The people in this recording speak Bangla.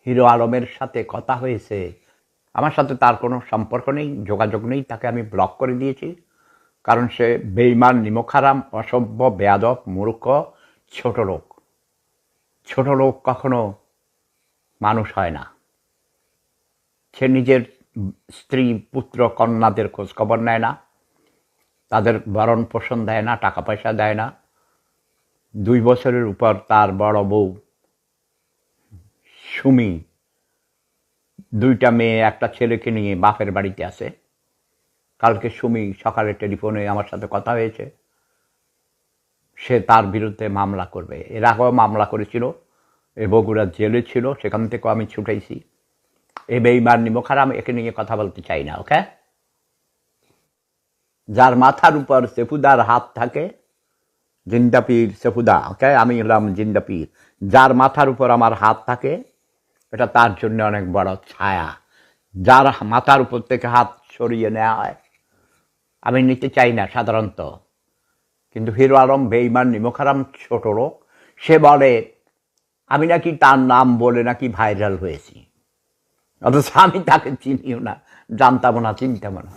হিরো আলমের সাথে কথা হয়েছে, আমার সাথে তার কোনো সম্পর্ক নেই, যোগাযোগ নেই, তাকে আমি ব্লক করে দিয়েছি। কারণ সে বেঈমান, নিমকহারাম, অসভ্য, বেয়াদব, মূর্খ, ছোট লোক। ছোট লোক কখনো মানুষ হয় না। সে নিজের স্ত্রী, পুত্র, কন্যাদের খোঁজখবর নেয় না, তাদের ভরণ পোষণ দেয় না, টাকা পয়সা দেয় না। 2 বছরের উপর তার বড় বউ সুমি 2টা মেয়ে, একটা ছেলেকে নিয়ে বাপের বাড়িতে আছে। কালকে সুমি সকালে টেলিফোনে আমার সাথে কথা হয়েছে, সে তার বিরুদ্ধে মামলা করবে। এর আগেও মামলা করেছিল, এ বগুড়া জেলে ছিল, সেখান থেকেও আমি ছুটাইছি। এ বেঈমান, নিমকহারাম, একে নিয়ে কথা বলতে চাই না। ওকে, যার মাথার উপর সেফুদার হাত থাকে, জিন্দাপীর সেফুদা, ওকে, আমি হলাম জিন্দাপীর, যার মাথার উপর আমার হাত থাকে, এটা তার জন্য অনেক বড় ছায়া। যার মাথার উপর থেকে হাত সরিয়ে নেওয়া হয়, আমি নিতে চাই না সাধারণত। কিন্তু হিরো আলম বেঈমান, নিমকহারাম, ছোট লোক। সে বলে আমি নাকি তার নাম বলে নাকি ভাইরাল হয়েছি, অথচ আমি তাকে চিনিও না, জানতামও না, চিনতামও না।